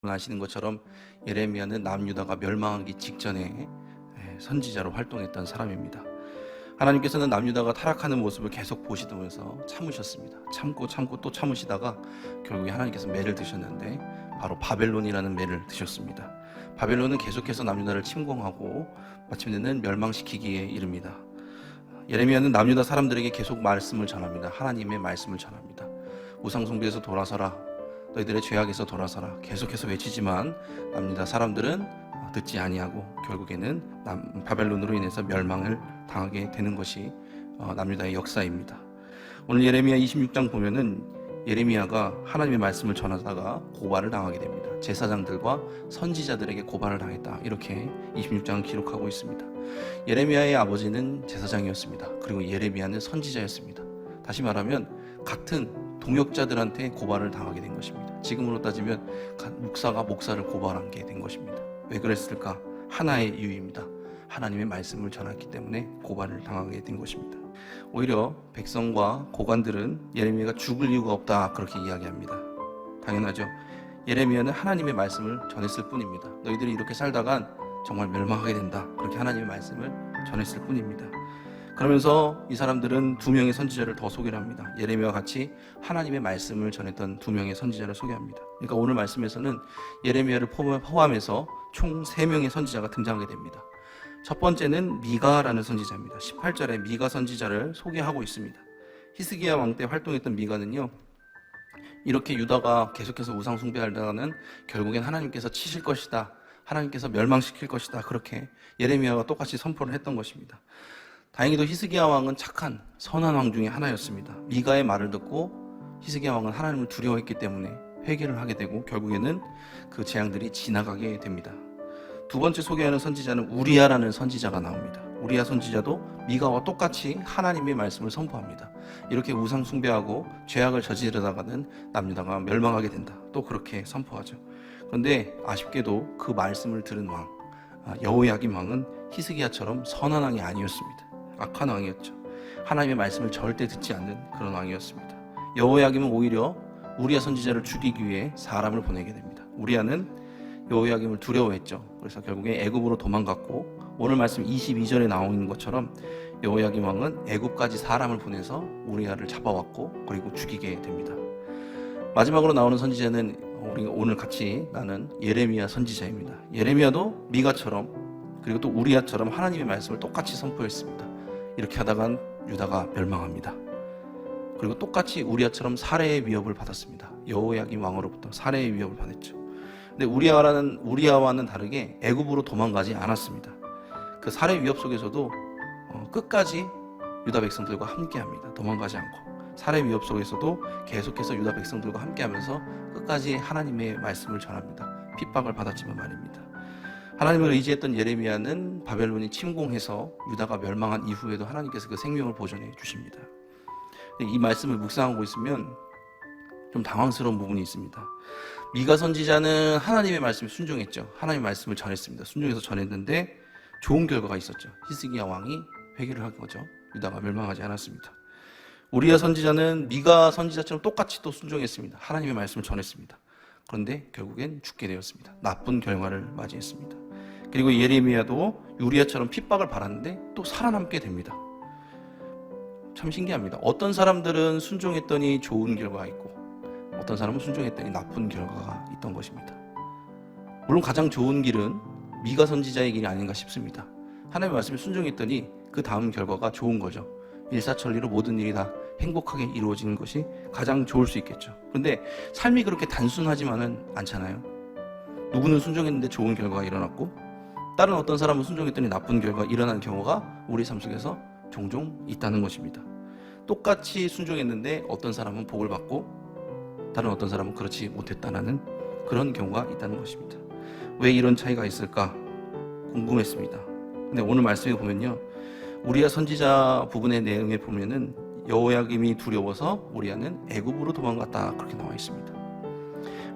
아시는 것처럼 예레미야는 남유다가 멸망하기 직전에 선지자로 활동했던 사람입니다. 하나님께서는 남유다가 타락하는 모습을 계속 보시면서 참으셨습니다. 참고 또 참으시다가 결국에 하나님께서 매를 드셨는데 바로 바벨론이라는 매를 드셨습니다. 바벨론은 계속해서 남유다를 침공하고 마침내는 멸망시키기에 이릅니다. 예레미야는 남유다 사람들에게 계속 말씀을 전합니다. 하나님의 말씀을 전합니다. 우상숭배에서 돌아서라, 너희들의 죄악에서 돌아서라 계속해서 외치지만 남유다 사람들은 듣지 아니하고 결국에는 바벨론으로 인해서 멸망을 당하게 되는 것이 남유다의 역사입니다. 오늘 예레미야 26장 보면은 예레미야가 하나님의 말씀을 전하다가 고발을 당하게 됩니다. 제사장들과 선지자들에게 고발을 당했다, 이렇게 26장을 기록하고 있습니다. 예레미야의 아버지는 제사장이었습니다. 그리고 예레미야는 선지자였습니다. 다시 말하면 같은 동역자들한테 고발을 당하게 된 것입니다. 지금으로 따지면 목사가 목사를 고발하게 된 것입니다. 왜 그랬을까? 하나의 이유입니다. 하나님의 말씀을 전했기 때문에 고발을 당하게 된 것입니다. 오히려 백성과 고관들은 예레미야가 죽을 이유가 없다, 그렇게 이야기합니다. 당연하죠. 예레미야는 하나님의 말씀을 전했을 뿐입니다. 너희들이 이렇게 살다간 정말 멸망하게 된다, 그렇게 하나님의 말씀을 전했을 뿐입니다. 그러면서 이 사람들은 두 명의 선지자를 더 소개를 합니다. 예레미야와 같이 하나님의 말씀을 전했던 두 명의 선지자를 소개합니다. 그러니까 오늘 말씀에서는 예레미야를 포함해서 총 3명의 선지자가 등장하게 됩니다. 첫 번째는 미가라는 선지자입니다. 18절에 미가 선지자를 소개하고 있습니다. 히스기야 왕 때 활동했던 미가는요, 이렇게 유다가 계속해서 우상 숭배하다가는 결국엔 하나님께서 치실 것이다, 하나님께서 멸망시킬 것이다, 그렇게 예레미야와 똑같이 선포를 했던 것입니다. 다행히도 히스기야 왕은 착한 선한 왕 중에 하나였습니다. 미가의 말을 듣고 히스기야 왕은 하나님을 두려워했기 때문에 회개를 하게 되고 결국에는 그 재앙들이 지나가게 됩니다. 두 번째 소개하는 선지자는 우리야라는 선지자가 나옵니다. 우리야 선지자도 미가와 똑같이 하나님의 말씀을 선포합니다. 이렇게 우상 숭배하고 죄악을 저지르다가는 남유다가 멸망하게 된다, 또 그렇게 선포하죠. 그런데 아쉽게도 그 말씀을 들은 왕 여호야김 왕은 히스기야처럼 선한 왕이 아니었습니다. 악한 왕이었죠. 하나님의 말씀을 절대 듣지 않는 그런 왕이었습니다. 여호야김은 오히려 우리야 선지자를 죽이기 위해 사람을 보내게 됩니다. 우리야는 여호야김을 두려워했죠. 그래서 결국에 애굽으로 도망갔고, 오늘 말씀 22절에 나오는 것처럼 여호야김 왕은 애굽까지 사람을 보내서 우리야를 잡아왔고 그리고 죽이게 됩니다. 마지막으로 나오는 선지자는 우리가 오늘 같이 나눈 예레미야 선지자입니다. 예레미야도 미가처럼 그리고 또 우리야처럼 하나님의 말씀을 똑같이 선포했습니다. 이렇게 하다간 유다가 멸망합니다. 그리고 똑같이 우리야처럼 살해의 위협을 받았습니다. 여호야김 왕으로부터 살해의 위협을 받았죠. 근데 우리야와는 다르게 애굽으로 도망가지 않았습니다. 그 살해 위협 속에서도 끝까지 유다 백성들과 함께합니다. 도망가지 않고 살해 위협 속에서도 계속해서 유다 백성들과 함께하면서 끝까지 하나님의 말씀을 전합니다. 핍박을 받았지만 말입니다. 하나님을 의지했던 예레미야는 바벨론이 침공해서 유다가 멸망한 이후에도 하나님께서 그 생명을 보존해 주십니다. 이 말씀을 묵상하고 있으면 좀 당황스러운 부분이 있습니다. 미가 선지자는 하나님의 말씀에 순종했죠. 하나님의 말씀을 전했습니다. 순종해서 전했는데 좋은 결과가 있었죠. 히스기야 왕이 회개를 한 거죠. 유다가 멸망하지 않았습니다. 우리야 선지자는 미가 선지자처럼 똑같이 또 순종했습니다. 하나님의 말씀을 전했습니다. 그런데 결국엔 죽게 되었습니다. 나쁜 결과를 맞이했습니다. 그리고 예레미야도 우리야처럼 핍박을 받았는데 또 살아남게 됩니다. 참 신기합니다. 어떤 사람들은 순종했더니 좋은 결과가 있고 어떤 사람은 순종했더니 나쁜 결과가 있던 것입니다. 물론 가장 좋은 길은 미가 선지자의 길이 아닌가 싶습니다. 하나님의 말씀에 순종했더니 그 다음 결과가 좋은 거죠. 일사천리로 모든 일이 다 행복하게 이루어지는 것이 가장 좋을 수 있겠죠. 그런데 삶이 그렇게 단순하지만은 않잖아요. 누구는 순종했는데 좋은 결과가 일어났고 다른 어떤 사람은 순종했더니 나쁜 결과가 일어난 경우가 우리 삶 속에서 종종 있다는 것입니다. 똑같이 순종했는데 어떤 사람은 복을 받고 다른 어떤 사람은 그렇지 못했다는 그런 경우가 있다는 것입니다. 왜 이런 차이가 있을까 궁금했습니다. 근데 오늘 말씀에 보면요, 우리야 선지자 부분의 내용에 보면은 여호야김이 두려워서 우리야는 애굽으로 도망갔다, 그렇게 나와 있습니다.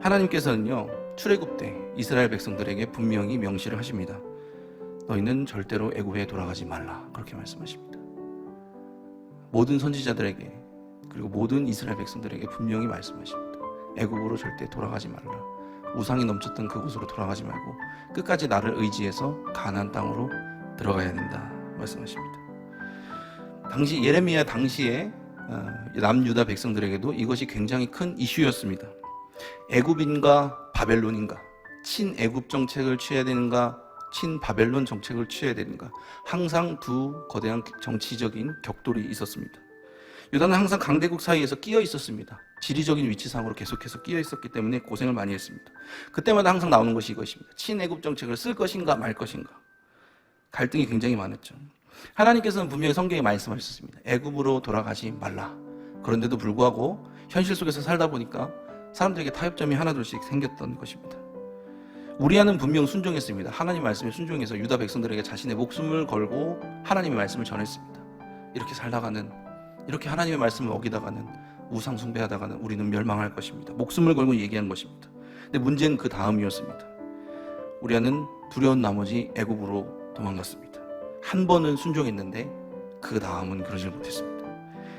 하나님께서는요, 출애굽 때 이스라엘 백성들에게 분명히 명시를 하십니다. 너희는 절대로 애굽에 돌아가지 말라, 그렇게 말씀하십니다. 모든 선지자들에게 그리고 모든 이스라엘 백성들에게 분명히 말씀하십니다. 애굽으로 절대 돌아가지 말라. 우상이 넘쳤던 그곳으로 돌아가지 말고 끝까지 나를 의지해서 가나안 땅으로 들어가야 된다 말씀하십니다. 당시 예레미야 당시에 남유다 백성들에게도 이것이 굉장히 큰 이슈였습니다. 애굽인가 바벨론인가, 친애굽 정책을 취해야 되는가, 친바벨론 정책을 취해야 되는가, 항상 두 거대한 정치적인 격돌이 있었습니다. 유다는 항상 강대국 사이에서 끼어 있었습니다. 지리적인 위치상으로 계속해서 끼어 있었기 때문에 고생을 많이 했습니다. 그때마다 항상 나오는 것이 이것입니다. 친애굽 정책을 쓸 것인가 말 것인가. 갈등이 굉장히 많았죠. 하나님께서는 분명히 성경에 말씀하셨습니다. 애굽으로 돌아가지 말라. 그런데도 불구하고 현실 속에서 살다 보니까 사람들에게 타협점이 하나둘씩 생겼던 것입니다. 우리아는 분명 순종했습니다. 하나님 말씀에 순종해서 유다 백성들에게 자신의 목숨을 걸고 하나님의 말씀을 전했습니다. 이렇게 살다가는, 이렇게 하나님의 말씀을 어기다가는, 우상 숭배하다가는 우리는 멸망할 것입니다. 목숨을 걸고 얘기한 것입니다. 근데 문제는 그 다음이었습니다. 우리아는 두려운 나머지 애굽으로 도망갔습니다. 한 번은 순종했는데 그 다음은 그러질 못했습니다.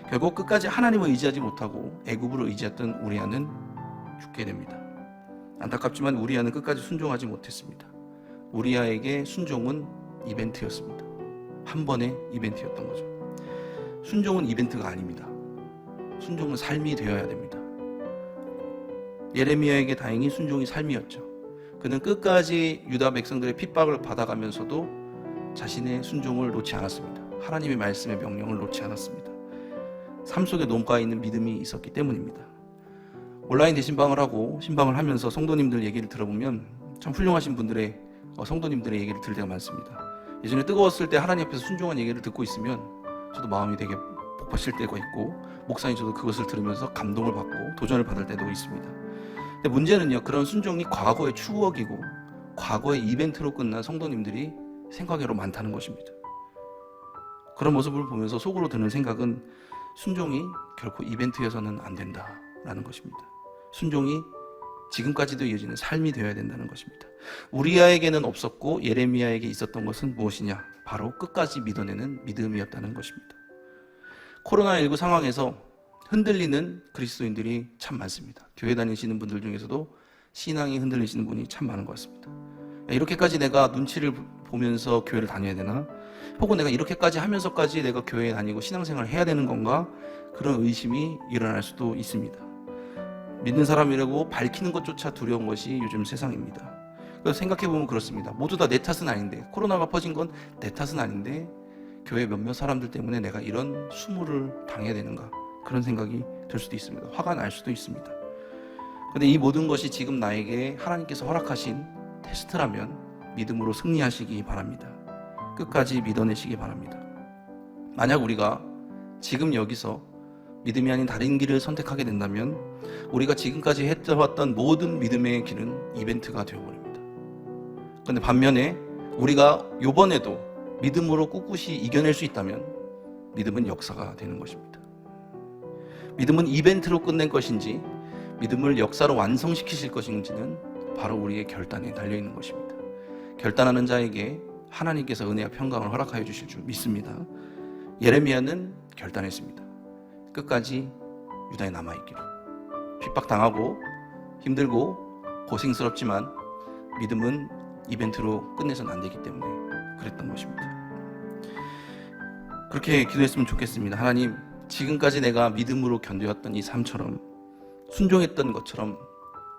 결국 끝까지 하나님을 의지하지 못하고 애굽으로 의지했던 우리아는 죽게 됩니다. 안타깝지만 우리아는 끝까지 순종하지 못했습니다. 우리아에게 순종은 이벤트였습니다. 한 번의 이벤트였던 거죠. 순종은 이벤트가 아닙니다. 순종은 삶이 되어야 됩니다. 예레미야에게 다행히 순종이 삶이었죠. 그는 끝까지 유다 백성들의 핍박을 받아가면서도 자신의 순종을 놓지 않았습니다. 하나님의 말씀의 명령을 놓지 않았습니다. 삶 속에 녹아 있는 믿음이 있었기 때문입니다. 온라인 대신방을 하고 신방을 하면서 성도님들 얘기를 들어보면 참 훌륭하신 분들의 성도님들의 얘기를 들을 때가 많습니다. 예전에 뜨거웠을 때 하나님 앞에서 순종한 얘기를 듣고 있으면 저도 마음이 되게 복받칠 때가 있고, 목사님 저도 그것을 들으면서 감동을 받고 도전을 받을 때도 있습니다. 근데 문제는요, 그런 순종이 과거의 추억이고 과거의 이벤트로 끝난 성도님들이 생각외로 많다는 것입니다. 그런 모습을 보면서 속으로 드는 생각은 순종이 결코 이벤트여서는 안 된다라는 것입니다. 순종이 지금까지도 이어지는 삶이 되어야 된다는 것입니다. 우리아에게는 없었고 예레미야에게 있었던 것은 무엇이냐? 바로 끝까지 믿어내는 믿음이었다는 것입니다. 코로나19 상황에서 흔들리는 그리스도인들이 참 많습니다. 교회 다니시는 분들 중에서도 신앙이 흔들리시는 분이 참 많은 것 같습니다. 이렇게까지 내가 눈치를 보면서 교회를 다녀야 되나? 혹은 내가 이렇게까지 하면서까지 내가 교회에 다니고 신앙생활을 해야 되는 건가? 그런 의심이 일어날 수도 있습니다. 믿는 사람이라고 밝히는 것조차 두려운 것이 요즘 세상입니다. 그래서 생각해보면 그렇습니다. 모두 다 내 탓은 아닌데, 코로나가 퍼진 건 내 탓은 아닌데 교회 몇몇 사람들 때문에 내가 이런 수모를 당해야 되는가? 그런 생각이 들 수도 있습니다. 화가 날 수도 있습니다. 그런데 이 모든 것이 지금 나에게 하나님께서 허락하신 테스트라면 믿음으로 승리하시기 바랍니다. 끝까지 믿어내시기 바랍니다. 만약 우리가 지금 여기서 믿음이 아닌 다른 길을 선택하게 된다면 우리가 지금까지 해왔던 모든 믿음의 길은 이벤트가 되어버립니다. 그런데 반면에 우리가 이번에도 믿음으로 꿋꿋이 이겨낼 수 있다면 믿음은 역사가 되는 것입니다. 믿음은 이벤트로 끝낸 것인지 믿음을 역사로 완성시키실 것인지는 바로 우리의 결단에 달려있는 것입니다. 결단하는 자에게 하나님께서 은혜와 평강을 허락하여 주실 줄 믿습니다. 예레미야는 결단했습니다. 끝까지 유다에 남아있기로. 핍박당하고 힘들고 고생스럽지만 믿음은 이벤트로 끝내서는 안 되기 때문에 그랬던 것입니다. 그렇게 기도했으면 좋겠습니다. 하나님, 지금까지 내가 믿음으로 견뎌왔던 이 삶처럼, 순종했던 것처럼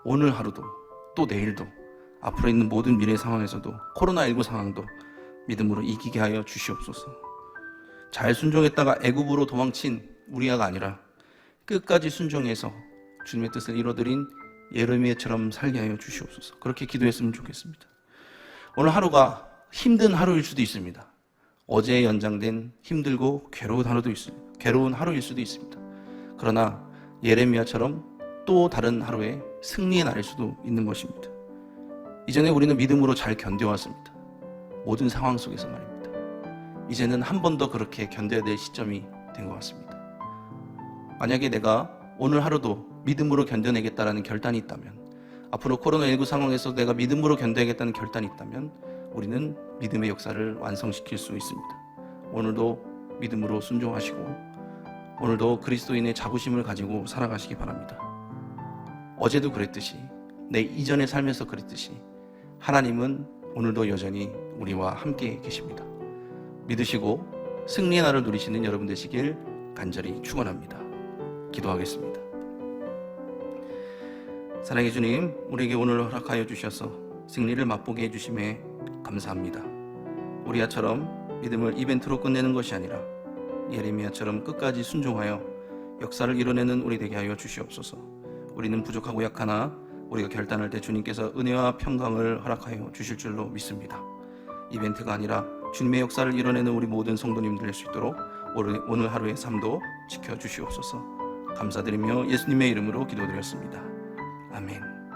오늘 하루도 또 내일도 앞으로 있는 모든 미래 상황에서도, 코로나19 상황도 믿음으로 이기게 하여 주시옵소서. 잘 순종했다가 애굽으로 도망친 우리아가 아니라 끝까지 순종해서 주님의 뜻을 이뤄드린 예레미야처럼 살게 하여 주시옵소서. 그렇게 기도했으면 좋겠습니다. 오늘 하루가 힘든 하루일 수도 있습니다. 어제 연장된 힘들고 괴로운 하루일 수도 있습니다. 그러나 예레미야처럼 또 다른 하루의 승리의 날일 수도 있는 것입니다. 이전에 우리는 믿음으로 잘 견뎌왔습니다. 모든 상황 속에서 말입니다. 이제는 한 번 더 그렇게 견뎌야 될 시점이 된 것 같습니다. 만약에 내가 오늘 하루도 믿음으로 견뎌내겠다라는 결단이 있다면, 앞으로 코로나19 상황에서 내가 믿음으로 견뎌야겠다는 결단이 있다면 우리는 믿음의 역사를 완성시킬 수 있습니다. 오늘도 믿음으로 순종하시고 오늘도 그리스도인의 자부심을 가지고 살아가시기 바랍니다. 어제도 그랬듯이 내 이전의 삶에서 그랬듯이 하나님은 오늘도 여전히 우리와 함께 계십니다. 믿으시고 승리의 날을 누리시는 여러분 되시길 간절히 축원합니다. 기도하겠습니다. 사랑의 주님, 우리에게 오늘 허락하여 주셔서 승리를 맛보게 해주심에 감사합니다. 우리야처럼 믿음을 이벤트로 끝내는 것이 아니라 예레미야처럼 끝까지 순종하여 역사를 이뤄내는 우리 되게 하여 주시옵소서. 우리는 부족하고 약하나 우리가 결단할 때 주님께서 은혜와 평강을 허락하여 주실 줄로 믿습니다. 이벤트가 아니라 주님의 역사를 이뤄내는 우리 모든 성도님들 될 수 있도록 오늘 하루의 삶도 지켜주시옵소서. 감사드리며 예수님의 이름으로 기도드렸습니다. 아멘.